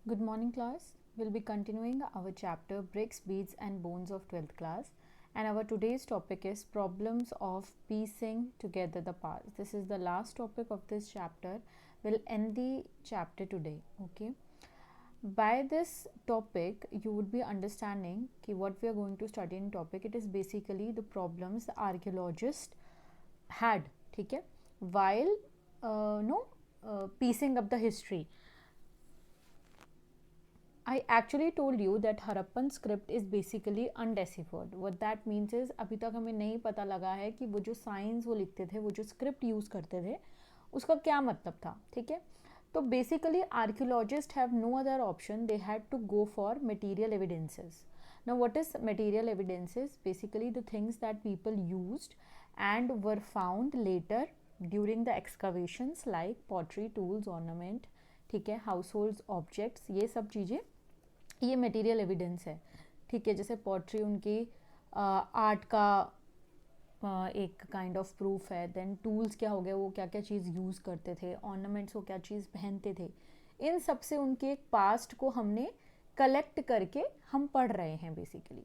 Good morning, class. We'll be continuing our chapter Bricks, Beads, and Bones of 12th class. And our today's topic is Problems of Piecing Together the Past. This is the last topic of this chapter. We'll end the chapter today. Okay. By this topic, you would be understanding कि what we are going to study in topic. It is basically the problems the archaeologist had. ठीक है. While piecing up the history. I actually told you that Harappan script is basically undeciphered. What that means is अभी तक हमें नहीं पता लगा है कि वो जो साइंस वो लिखते थे, वो जो स्क्रिप्ट यूज़ करते थे, उसका क्या मतलब था. ठीक है. तो basically archaeologist have no other option, they had to go for material evidences. Now what is material evidences? Basically the things that people used and were found later during the excavations like pottery, tools, ornament, ठीक है, household objects, ये सब चीज़ें ये material evidence है. ठीक है. जैसे पॉटरी उनकी आर्ट का एक काइंड ऑफ प्रूफ है. देन टूल्स क्या हो गया, वो क्या क्या चीज़ यूज़ करते थे. ऑर्नामेंट्स वो क्या चीज़ पहनते थे. इन सब से उनके एक पास्ट को हमने कलेक्ट करके हम पढ़ रहे हैं बेसिकली.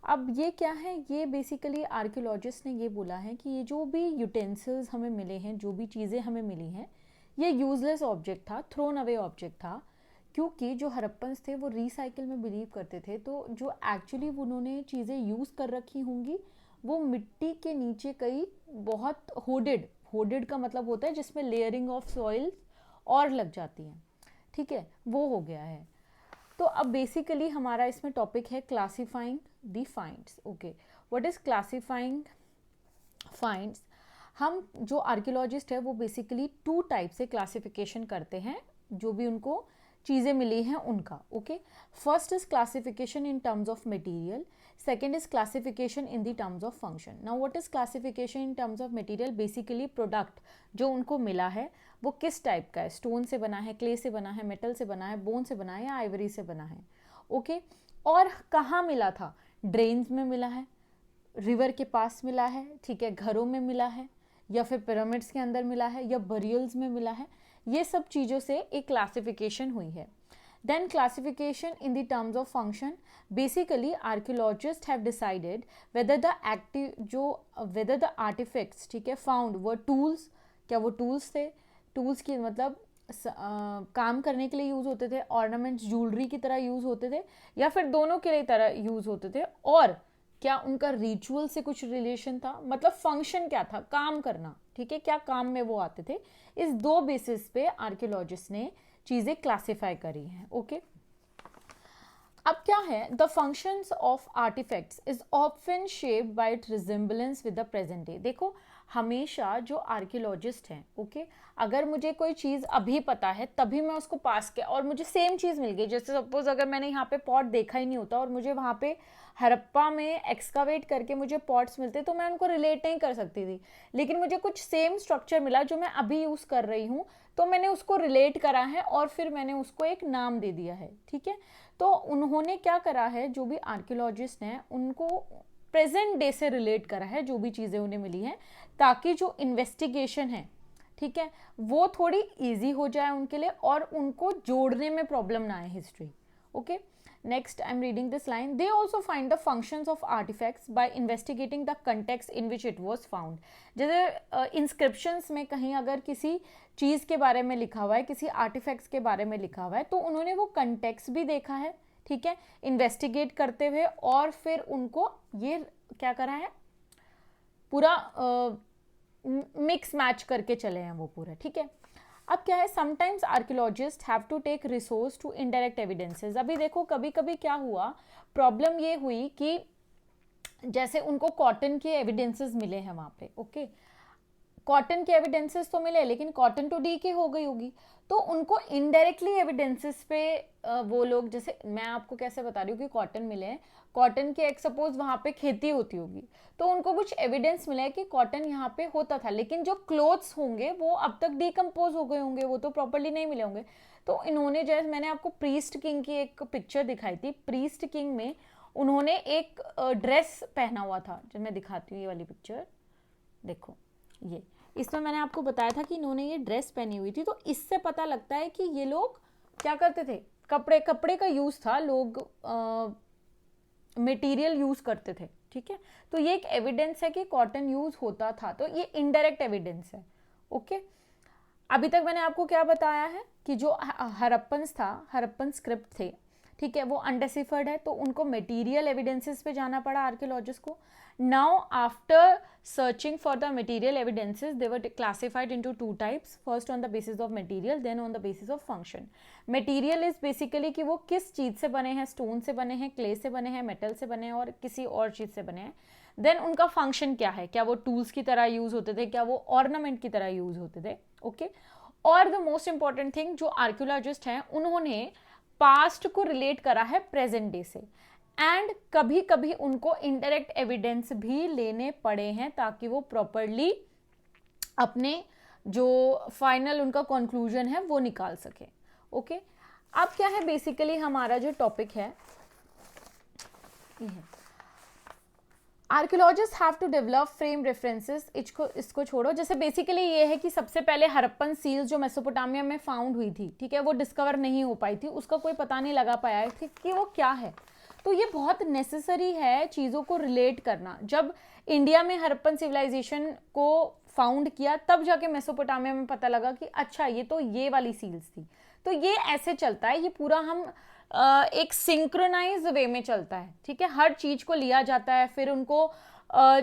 अब ये क्या है, ये बेसिकली आर्कियोलॉजिस्ट ने ये बोला है कि ये जो भी यूटेंसिल्स हमें मिले हैं, जो भी चीज़ें हमें मिली हैं, ये यूजलेस ऑब्जेक्ट था, थ्रोन अवे ऑब्जेक्ट था. क्योंकि जो हड़प्पन्स थे वो रिसाइकिल में बिलीव करते थे. तो जो एक्चुअली उन्होंने चीज़ें यूज़ कर रखी होंगी वो मिट्टी के नीचे कई बहुत होडेड का मतलब होता है जिसमें लेयरिंग ऑफ सॉइल और लग जाती हैं. ठीक है, वो हो गया है. तो अब बेसिकली हमारा इसमें टॉपिक है classifying the finds. Okay, what is classifying finds. हम जो आर्कियोलॉजिस्ट है वो बेसिकली 2 टाइप से क्लासिफिकेशन करते हैं जो भी उनको चीज़ें मिली हैं उनका. Okay, first is classification in terms of material, second is classification in the terms of function. Now what is classification in terms of material. Basically product जो उनको मिला है वो किस टाइप का है, स्टोन से बना है, क्ले से बना है, मेटल से बना है, बोन से बना है या आइवरी से बना है. ओके, और कहाँ मिला था. ड्रेन्स में मिला है, रिवर के पास मिला है, ठीक है, घरों में मिला है, या फिर पिरामिड्स के अंदर मिला है, या बरियल्स में मिला है. ये सब चीज़ों से एक क्लासिफिकेशन हुई है. Then classification in the terms of function. Basically archaeologist have decided whether the artifacts, ठीक है, फाउंड वर टूल्स. क्या वो टूल्स थे. टूल्स की मतलब काम करने के लिए यूज़ होते थे, ऑर्नामेंट्स ज्वेलरी की तरह यूज़ होते थे, या फिर दोनों के लिए तरह यूज़ होते थे. और क्या उनका रिचुअल से कुछ रिलेशन था, मतलब फंक्शन क्या था, काम करना. ठीक है, क्या काम में वो आते थे. इस 2 बेसिस पे आर्कियोलॉजिस्ट ने चीज़ें क्लासिफाई करी हैं. ओके, अब क्या है, the functions of artifacts is often shaped by it resemblance with the present day. देखो, हमेशा जो आर्कियोलॉजिस्ट हैं, ओके, अगर मुझे कोई चीज़ अभी पता है तभी मैं उसको पास किया और मुझे सेम चीज़ मिल गई. जैसे सपोज अगर मैंने यहाँ पे पॉट देखा ही नहीं होता और मुझे वहाँ पे हड़प्पा में एक्सकावेट करके मुझे पॉट्स मिलते तो मैं उनको रिलेट नहीं कर सकती थी. लेकिन मुझे कुछ सेम स्ट्रक्चर मिला जो मैं अभी यूज़ कर रही हूँ, तो मैंने उसको रिलेट करा है और फिर मैंने उसको एक नाम दे दिया है. ठीक है, तो उन्होंने क्या करा है, जो भी आर्कियोलॉजिस्ट हैं उनको प्रेजेंट डे से रिलेट करा है जो भी चीज़ें उन्हें मिली हैं, ताकि जो इन्वेस्टिगेशन है, ठीक है, वो थोड़ी इजी हो जाए उनके लिए और उनको जोड़ने में प्रॉब्लम ना आए history. Okay, next I am reading this line. They also find the functions of artifacts by investigating the context in which it was found. जैसे इंस्क्रिप्शंस में कहीं अगर किसी चीज़ के बारे में लिखा हुआ है, किसी आर्टिफैक्ट्स के बारे में लिखा हुआ है, तो उन्होंने वो कंटेक्स्ट भी देखा है. ठीक है, इन्वेस्टिगेट करते हुए और फिर उनको ये क्या करा है, पूरा मिक्स मैच करके चले हैं वो पूरा. ठीक है, अब क्या है, sometimes archaeologist have to take resource to indirect evidences. अभी देखो कभी कभी क्या हुआ, प्रॉब्लम ये हुई कि जैसे उनको कॉटन के एविडेंसेस मिले हैं वहाँ पे. ओके, कॉटन के एविडेंसेस तो मिले लेकिन कॉटन तो डी के हो गई होगी, तो उनको इनडायरेक्टली एविडेंसेस पे वो लोग, जैसे मैं आपको कैसे बता रही हूँ कि कॉटन मिले हैं, कॉटन के एक सपोज वहाँ पे खेती होती होगी तो उनको कुछ एविडेंस मिला है कि कॉटन यहाँ पे होता था, लेकिन जो क्लोथ्स होंगे वो अब तक डिकम्पोज हो गए होंगे, वो तो प्रॉपरली नहीं मिले होंगे. तो इन्होंने, जैसे मैंने आपको प्रीस्ट किंग की एक पिक्चर दिखाई थी, प्रीस्ट किंग में उन्होंने एक ड्रेस पहना हुआ था, जो मैं दिखाती हूँ, ये वाली पिक्चर देखो, ये इसमें मैंने आपको बताया था कि इन्होंने ये ड्रेस पहनी हुई थी. तो इससे पता लगता है कि ये लोग क्या करते थे, कपड़े का यूज था, लोग मटेरियल यूज करते थे, ठीक है। तो ये एक एविडेंस है कि कॉटन यूज होता था, तो ये इनडायरेक्ट एविडेंस है। ओके, अभी तक मैंने आपको क्या बताया है कि जो हरप्पन था, हरप्पन स्क्रिप्ट थे, ठीक है, वो अनडेसिफर्ड है, तो उनको मटेरियल एविडेंसेस पे जाना पड़ा आर्कियोलॉजिस्ट को। Now after searching for the material evidences they were classified into two types, first on the basis of material, then on the basis of function. Material is basically कि वो किस चीज से बने हैं, स्टोन से बने हैं, क्ले से बने हैं, मेटल से बने हैं और किसी और चीज से बने हैं। देन उनका फंक्शन क्या है, क्या वो टूल्स की तरह यूज होते थे, क्या वो ऑर्नामेंट की तरह यूज होते थे। ओके, और द मोस्ट इंपॉर्टेंट थिंग, जो आर्कियोलॉजिस्ट हैं उन्होंने पास्ट को रिलेट करा है प्रेजेंट डे से, एंड कभी कभी उनको इनडायरेक्ट एविडेंस भी लेने पड़े हैं ताकि वो प्रॉपरली अपने जो फाइनल उनका कंक्लूजन है वो निकाल सके। ओके, अब क्या है बेसिकली हमारा जो टॉपिक है, ये है archaeologist have to develop frame references. इसको छोड़ो, जैसे बेसिकली ये है कि सबसे पहले हरप्पन सील्स जो मेसोपोटामिया में फाउंड हुई थी, ठीक है, वो डिस्कवर नहीं हो पाई थी, उसका कोई पता नहीं लगा पाया थी कि वो क्या है। तो ये बहुत नेसेसरी है चीज़ों को रिलेट करना। जब इंडिया में हरप्पन सिविलाइजेशन को फाउंड किया तब जाके मेसोपोटामिया में पता लगा कि अच्छा ये तो ये वाली सील्स थी। तो ये ऐसे चलता है, ये पूरा हम एक सिंक्रोनाइज वे में चलता है, ठीक है। हर चीज को लिया जाता है, फिर उनको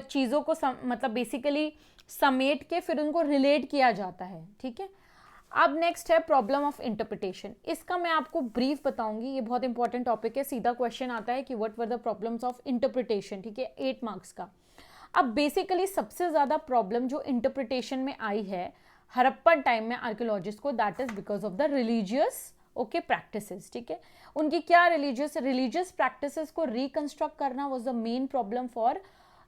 चीजों को मतलब बेसिकली समेट के फिर उनको रिलेट किया जाता है, ठीक है। अब नेक्स्ट है प्रॉब्लम ऑफ इंटरप्रिटेशन। इसका मैं आपको ब्रीफ बताऊंगी, ये बहुत इंपॉर्टेंट टॉपिक है। सीधा क्वेश्चन आता है कि what were the problems of interpretation, ठीक है, 8 मार्क्स का। अब बेसिकली सबसे ज्यादा प्रॉब्लम जो इंटरप्रिटेशन में आई है हरप्पन टाइम में आर्कियोलॉजिस्ट को, that is because of the religious practices, ठीक है। उनकी क्या रिलीजियस प्रैक्टिसेस को रिकंस्ट्रक्ट करना was the main problem for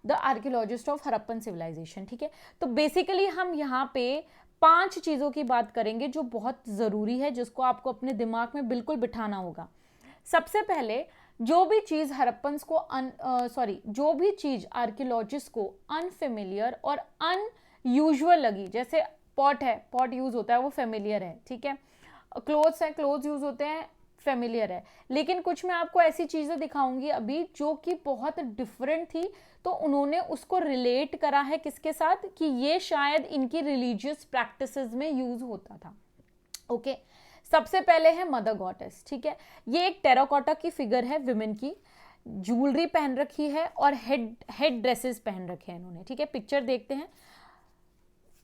the archaeologist of Harappan civilization, ठीक है। तो बेसिकली हम यहाँ पे 5 चीजों की बात करेंगे जो बहुत जरूरी है, जिसको आपको अपने दिमाग में बिल्कुल बिठाना होगा। सबसे पहले, जो भी चीज हरप्पन्स को जो भी चीज आर्कियोलॉजिस्ट को अनफेमिलियर और अनयूजुअल लगी, जैसे पॉट है, पॉट यूज होता है वो फेमिलियर है, ठीक है। क्लोथ्स है, क्लोथ्स यूज होते हैं, फेमिलियर है। लेकिन कुछ मैं आपको ऐसी चीजें दिखाऊंगी अभी जो कि बहुत डिफरेंट थी, तो उन्होंने उसको रिलेट करा है किसके साथ, कि ये शायद इनकी रिलीजियस प्रैक्टिसेस में यूज होता था। ओके, सबसे पहले है मदर गॉडेस, ठीक है। ये एक टेराकोटा की फिगर है विमेन की, ज्वेलरी पहन रखी है और हेड ड्रेसेस पहन रखे हैं इन्होंने, ठीक है। पिक्चर देखते हैं,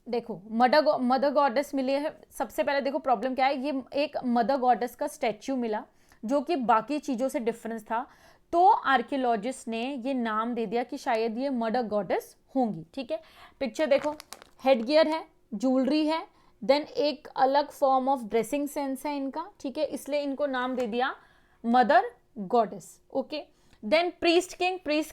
देखो मदर गॉडेस मिली है। सबसे पहले देखो प्रॉब्लम क्या है, ये एक मदर गॉडेस का स्टैच्यू मिला जो कि बाकी चीजों से डिफरेंस था, तो आर्कियोलॉजिस्ट ने ये नाम दे दिया कि शायद ये मदर गॉडेस होंगी, ठीक है। पिक्चर देखो, हेड गियर है, ज्वेलरी है, देन एक अलग फॉर्म ऑफ ड्रेसिंग सेंस है इनका, ठीक है, इसलिए इनको नाम दे दिया mother goddess. Okay, then priest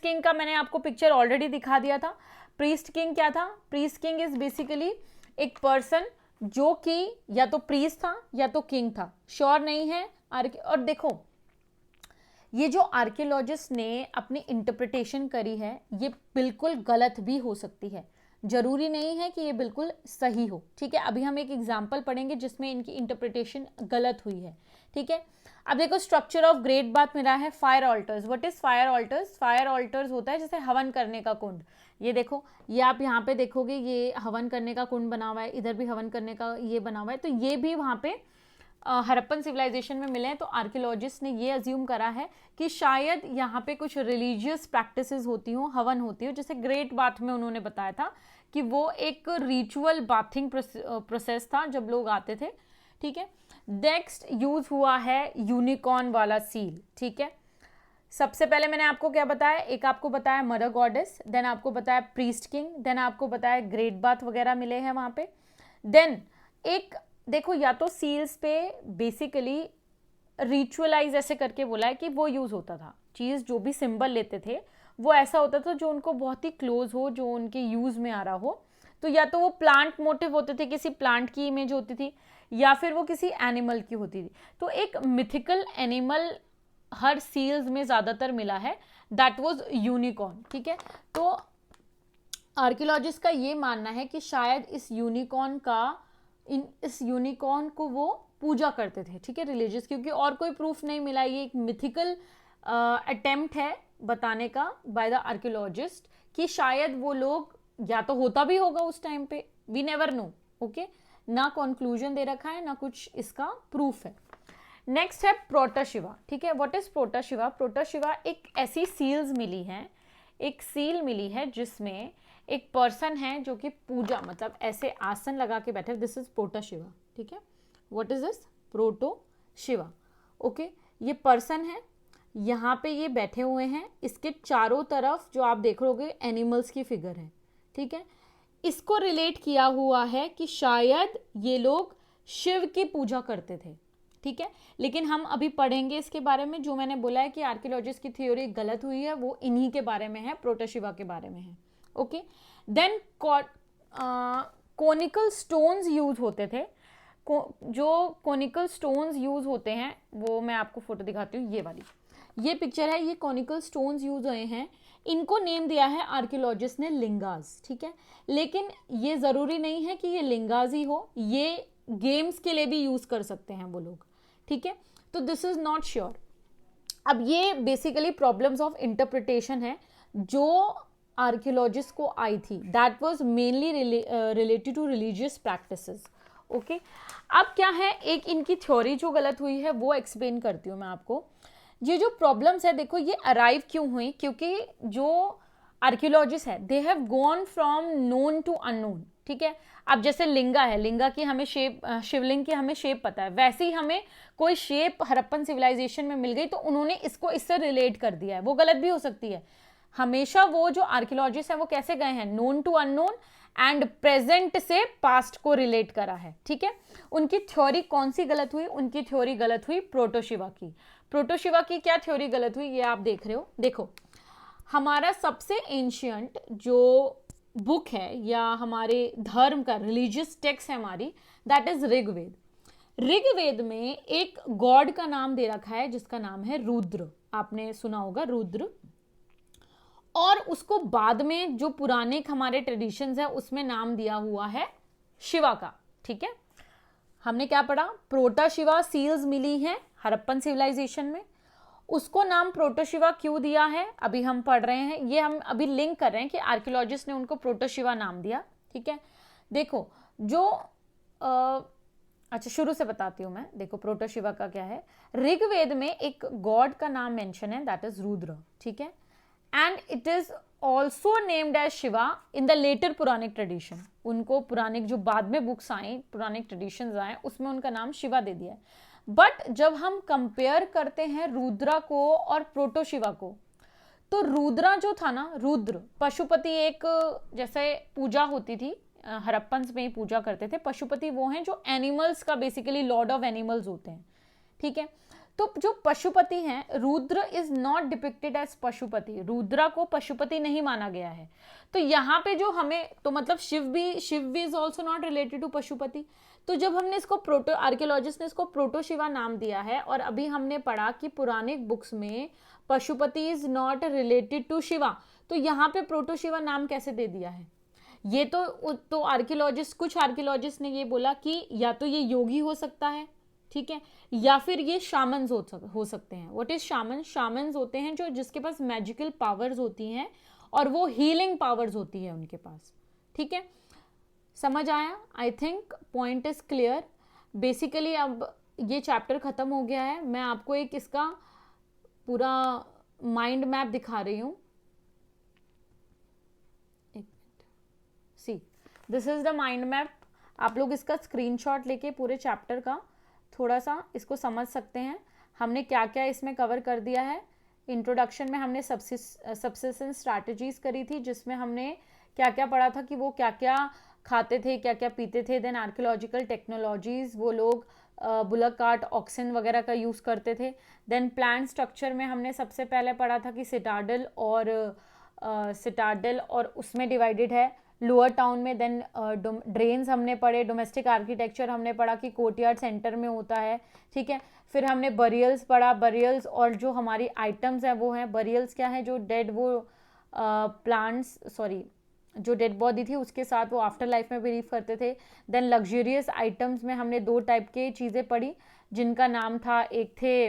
king का मैंने आपको पिक्चर ऑलरेडी दिखा दिया था। प्रीस्ट किंग क्या था, प्रीस्ट किंग इज बेसिकली एक पर्सन जो कि या तो प्रीस्ट था या तो किंग था, श्योर नहीं है। और देखो ये जो आर्कियोलॉजिस्ट ने अपनी इंटरप्रिटेशन करी है ये बिल्कुल गलत भी हो सकती है, जरूरी नहीं है कि ये बिल्कुल सही हो, ठीक है। अभी हम एक एग्जाम्पल पढ़ेंगे जिसमें इनकी इंटरप्रिटेशन गलत हुई है, ठीक है। अब देखो स्ट्रक्चर ऑफ ग्रेट बाथ मिला है, fire alters. What is fire alters, fire alters होता है जैसे हवन करने का कुंड। ये देखो, ये आप यहाँ पे देखोगे, ये हवन करने का कुंड बना हुआ है, इधर भी हवन करने का ये बना हुआ है, तो ये भी वहाँ पे हरप्पन सिविलाइजेशन में मिले हैं। तो आर्कियोलॉजिस्ट ने ये अज्यूम करा है कि शायद यहाँ पे कुछ रिलीजियस प्रैक्टिसेस होती हो, हवन होती हो, जैसे ग्रेट बाथ में उन्होंने बताया था कि वो एक रिचुअल बाथिंग प्रोसेस था जब लोग आते थे, ठीक है। नेक्स्ट यूज हुआ है यूनिकॉर्न वाला सील, ठीक है। सबसे पहले मैंने आपको क्या बताया, एक आपको बताया मदर गॉडेस, देन आपको बताया प्रीस्ट किंग, देन आपको बताया ग्रेट बाथ वगैरह मिले हैं वहां पे। देन एक देखो, या तो सील्स पे बेसिकली रिचुअलाइज ऐसे करके बोला है कि वो यूज होता था, चीज जो भी सिंबल लेते थे वो ऐसा होता था जो उनको बहुत ही क्लोज हो, जो उनके यूज में आ रहा हो। तो या तो वो प्लांट मोटिव होते थे, किसी प्लांट की इमेज होती थी, या फिर वो किसी एनिमल की होती थी। तो एक मिथिकल एनिमल हर सील्स में ज्यादातर मिला है, दैट वाज यूनिकॉर्न, ठीक है। तो आर्कियोलॉजिस्ट का ये मानना है कि शायद इस यूनिकॉर्न को वो पूजा करते थे, ठीक है, रिलीजियस, क्योंकि और कोई प्रूफ नहीं मिला, ये एक मिथिकल अटेम्प्ट है बताने का बाय द आर्कियोलॉजिस्ट कि शायद वो लोग, या तो होता भी होगा उस टाइम पे, वी नेवर नो, ओके, ना कंक्लूजन दे रखा है ना कुछ इसका प्रूफ है। नेक्स्ट है प्रोटोशिवा, ठीक है। What is प्रोटोशिवा? प्रोटोशिवा एक ऐसी सील्स मिली है, एक सील मिली है जिसमें एक पर्सन है जो कि पूजा, मतलब ऐसे आसन लगा के बैठे, दिस इज प्रोटोशिवा, ठीक है। What is this? Protoshiva, okay. ये पर्सन है, यहाँ पे ये बैठे हुए हैं, इसके चारों तरफ जो आप देख रहोगे एनिमल्स की फिगर है, ठीक है। इसको रिलेट किया हुआ है कि शायद ये लोग शिव की पूजा करते थे, ठीक है। लेकिन हम अभी पढ़ेंगे इसके बारे में, जो मैंने बोला है कि आर्कियोलॉजिस्ट की थ्योरी गलत हुई है वो इन्हीं के बारे में है, प्रोटोशिवा के बारे में है, okay. Then conical stones use होते थे, जो कोनिकल स्टोन्स यूज होते हैं वो मैं आपको फोटो दिखाती हूँ, ये वाली, ये पिक्चर है, ये कोनिकल स्टोन्स यूज हुए हैं, इनको नेम दिया है आर्कियोलॉजिस्ट ने लिंगास, ठीक है। लेकिन ये जरूरी नहीं है कि ये लिंगास ही हो, ये गेम्स के लिए भी यूज कर सकते हैं वो लोग, ठीक है। तो दिस इज नॉट श्योर। अब ये बेसिकली प्रॉब्लम्स ऑफ इंटरप्रिटेशन है जो आर्कियोलॉजिस्ट को आई थी, that was mainly related to religious practices, okay. अब क्या है, एक इनकी थ्योरी जो गलत हुई है वो एक्सप्लेन करती हूँ मैं आपको। ये जो प्रॉब्लम्स है देखो, ये अराइव क्यों हुई, क्योंकि जो आर्कियोलॉजिस्ट है they have gone from known to unknown, ठीक है। अब जैसे लिंगा है, लिंगा की हमें शेप, शिवलिंग की हमें शेप पता है, वैसे ही हमें कोई शेप हड़प्पन सिविलाइजेशन में मिल गई तो उन्होंने इसको इससे रिलेट कर दिया है, वो गलत भी हो सकती है। हमेशा वो जो आर्कियोलॉजिस्ट है वो कैसे गए हैं, known to unknown and present से पास्ट को रिलेट करा है, ठीक है। उनकी थ्योरी कौन सी गलत हुई? उनकी थ्योरी गलत हुई प्रोटोशिवा की। प्रोटोशिवा की क्या थ्योरी गलत हुई ये आप देख रहे हो, देखो हमारा सबसे एंशियंट जो बुक है या हमारे धर्म का रिलीजियस टेक्स्ट है हमारी, दैट इज ऋग्वेद। ऋग्वेद में एक गॉड का नाम दे रखा है जिसका नाम है रुद्र, आपने सुना होगा रुद्र। और उसको बाद में जो पुराने हमारे ट्रेडिशंस है उसमें नाम दिया हुआ है शिवा का, ठीक है। हमने क्या पढ़ा, प्रोटोशिवा सील्स मिली हैं हड़प्पन सिविलाइजेशन में, उसको नाम प्रोटोशिवा क्यों दिया है अभी हम पढ़ रहे हैं, ये हम अभी लिंक कर रहे हैं कि आर्कियोलॉजिस्ट ने उनको प्रोटोशिवा नाम दिया, ठीक है। देखो जो अच्छा शुरू से बताती हूं मैं, देखो प्रोटोशिवा का क्या है। ऋग्वेद में एक गॉड का नाम मेंशन है, दैट इज रुद्र, ठीक है। And it is also named as Shiva in the later Puranic tradition. उनको पुरानिक जो बाद में बुक्स आए, पुरानिक ट्रेडिशंस आए, उसमें उनका नाम शिवा दे दिया है। बट जब हम कंपेयर करते हैं रुद्रा को और प्रोटोशिवा को, तो रुद्रा जो था ना, रुद्र पशुपति, एक जैसे पूजा होती थी हड़प्पन्स में ही पूजा करते थे, पशुपति वो हैं जो एनिमल्स का बेसिकली लॉर्ड ऑफ एनिमल्स होते हैं, ठीक है। तो जो पशुपति हैं, Rudra is not depicted as Pashupati, Rudra को पशुपति नहीं माना गया है। तो यहाँ पे जो हमें, तो मतलब शिव भी is also not related to Pashupati. तो जब हमने इसको आर्कियोलॉजिस्ट ने इसको प्रोटोशिवा नाम दिया है, और अभी हमने पढ़ा कि पुरानिक बुक्स में Pashupati is not related to Shiva, तो यहाँ पे प्रोटोशिवा नाम कैसे दे दिया है? ये तो आर्कियोलॉजिस्ट, कुछ आर्कियोलॉजिस्ट ने ये बोला कि या तो ये योगी हो सकता है, ठीक है, या फिर ये शामन्स हो सकते हैं। What is shaman? शामन्स होते हैं जो जिसके पास मैजिकल पावर्स होती हैं और वो हीलिंग पावर्स होती है उनके पास, ठीक है। समझ आया? I think point is clear. Basically अब ये चैप्टर खत्म हो गया है, मैं आपको एक इसका पूरा माइंड मैप दिखा रही हूं। See, this is the mind map. आप लोग इसका स्क्रीनशॉट लेके पूरे चैप्टर का थोड़ा सा इसको समझ सकते हैं। हमने क्या क्या इसमें कवर कर दिया है। इंट्रोडक्शन में हमने सबसिस्टेंस स्ट्रैटेजीज करी थी, जिसमें हमने क्या क्या पढ़ा था कि वो क्या क्या खाते थे, क्या क्या पीते थे। देन आर्कियोलॉजिकल टेक्नोलॉजीज, वो लोग बुलक कार्ट, ऑक्सन वगैरह का यूज़ करते थे। देन प्लान स्ट्रक्चर में हमने सबसे पहले पढ़ा था कि सिटाडल और उसमें डिवाइडेड है लोअर टाउन में। देन ड्रेन्स हमने पढ़े। डोमेस्टिक आर्किटेक्चर हमने पढ़ा कि कोर्टयार्ड सेंटर में होता है, ठीक है। फिर हमने बरियल्स पढ़ा। बरियल्स और जो हमारी आइटम्स हैं वो हैं, बरियल्स क्या है, जो डेड वो प्लांट्स, सॉरी जो डेड बॉडी थी उसके साथ वो आफ्टर लाइफ में बिलीव करते थे। देन लग्जरियस आइटम्स में हमने 2 टाइप के चीज़ें पढ़ी जिनका नाम था, एक थे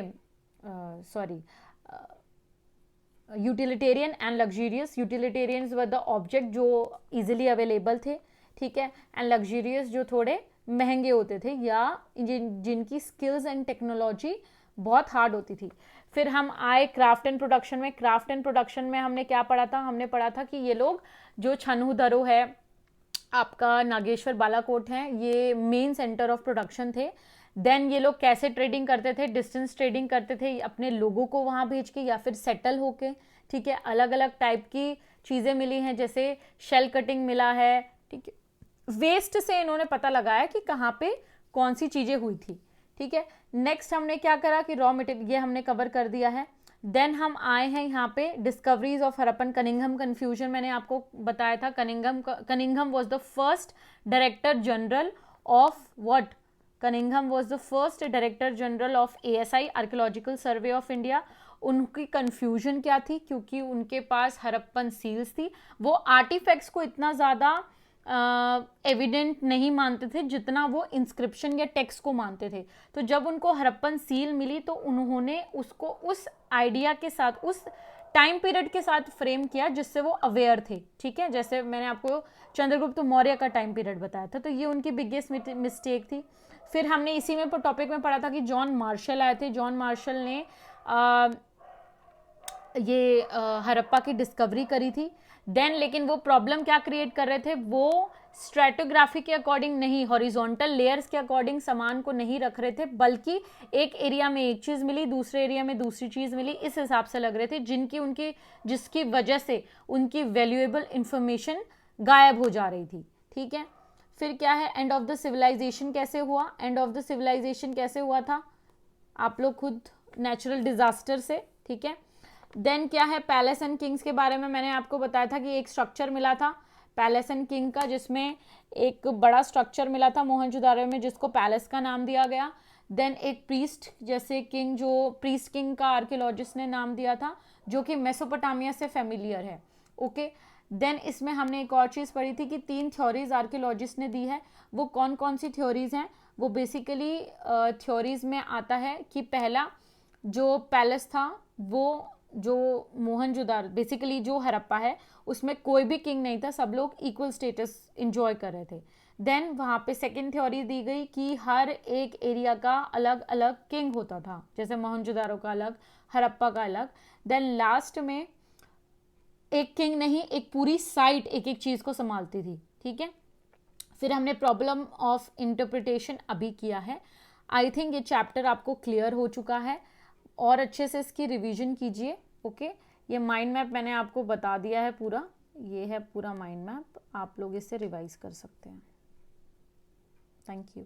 utilitarian and luxurious. Utilitarians were the object जो इजीली अवेलेबल थे, ठीक है, एंड लग्जरियस जो थोड़े महंगे होते थे या जिनकी स्किल्स एंड टेक्नोलॉजी बहुत हार्ड होती थी। फिर हम आए क्राफ्ट एंड प्रोडक्शन में। क्राफ्ट एंड प्रोडक्शन में हमने क्या पढ़ा था? हमने पढ़ा था कि ये लोग जो छन्हू दरो है, आपका नागेश्वर बालाकोट है, ये मेन सेंटर ऑफ प्रोडक्शन थे। देन ये लोग कैसे ट्रेडिंग करते थे? डिस्टेंस ट्रेडिंग करते थे, अपने लोगों को वहाँ भेज के या फिर सेटल होके, ठीक है। अलग अलग टाइप की चीज़ें मिली हैं, जैसे शेल कटिंग मिला है, ठीक है। वेस्ट से इन्होंने पता लगाया कि कहाँ पे कौन सी चीज़ें हुई थी, ठीक है। नेक्स्ट हमने क्या करा कि रॉ मटेरियल, ये हमने कवर कर दिया है। देन हम आए हैं यहाँ पे discoveries of Harappan Cunningham confusion. मैंने आपको बताया था Cunningham was the first director general of what? Cunningham was the first director general of ASI, archaeological survey of India. उनकी कन्फ्यूजन क्या थी? क्योंकि उनके पास हरप्पन सील्स थी, वो आर्टिफैक्ट्स को इतना ज़्यादा एविडेंट नहीं मानते थे जितना वो इंस्क्रिप्शन या टेक्स्ट को मानते थे। तो जब उनको हरप्पन सील मिली तो उन्होंने उसको उस आइडिया के साथ, उस टाइम पीरियड के साथ फ्रेम किया जिससे वो अवेयर थे, ठीक है। जैसे मैंने आपको चंद्रगुप्त मौर्य का टाइम पीरियड बताया था, तो ये उनकी बिगेस्ट मिस्टेक थी। फिर हमने इसी में टॉपिक में पढ़ा था कि जॉन मार्शल आए थे। जॉन मार्शल ने ये हरप्पा की डिस्कवरी करी थी। देन लेकिन वो प्रॉब्लम क्या क्रिएट कर रहे थे? वो स्ट्रेटोग्राफी के अकॉर्डिंग नहीं, हॉरिजॉन्टल लेयर्स के अकॉर्डिंग सामान को नहीं रख रहे थे, बल्कि एक एरिया में एक चीज़ मिली, दूसरे एरिया में दूसरी चीज़ मिली, इस हिसाब से लग रहे थे, जिसकी वजह से उनकी वैल्यूएबल इंफॉर्मेशन गायब हो जा रही थी, ठीक है। फिर क्या है? एंड ऑफ द सिविलाइजेशन कैसे हुआ? एंड ऑफ द सिविलाइजेशन कैसे हुआ था? आप लोग खुद, नेचुरल डिजास्टर से, ठीक है। देन क्या है? पैलेस एंड किंग्स के बारे में मैंने आपको बताया था कि एक स्ट्रक्चर मिला था पैलेस एंड किंग का, जिसमें एक बड़ा स्ट्रक्चर मिला था मोहनजोदारो में जिसको पैलेस का नाम दिया गया। देन एक प्रीस्ट जैसे किंग, जो प्रीस्ट किंग का आर्कियोलॉजिस्ट ने नाम दिया था, जो कि मेसोपोटामिया से फेमिलियर है, ओके। देन इसमें हमने एक और चीज़ पढ़ी थी कि 3 थ्योरीज आर्कियोलॉजिस्ट ने दी है। वो कौन कौन सी थ्योरीज हैं? वो बेसिकली थ्योरीज में आता है कि पहला जो पैलेस था, वो जो मोहनजोदारो, बेसिकली जो हरप्पा है, उसमें कोई भी किंग नहीं था, सब लोग इक्वल स्टेटस इंजॉय कर रहे थे। देन वहाँ पे सेकंड थ्योरी दी गई कि हर एक एरिया का अलग अलग किंग होता था, जैसे मोहनजोदारो का अलग, हरप्पा का अलग। देन लास्ट में एक किंग नहीं, एक पूरी साइट एक एक चीज़ को संभालती थी, ठीक है। फिर हमने प्रॉब्लम ऑफ इंटरप्रिटेशन अभी किया है। आई थिंक ये चैप्टर आपको क्लियर हो चुका है, और अच्छे से इसकी रिवीजन कीजिए, ओके। ये माइंड मैप मैंने आपको बता दिया है पूरा, ये है पूरा माइंड मैप, आप लोग इससे रिवाइज कर सकते हैं। Thank you.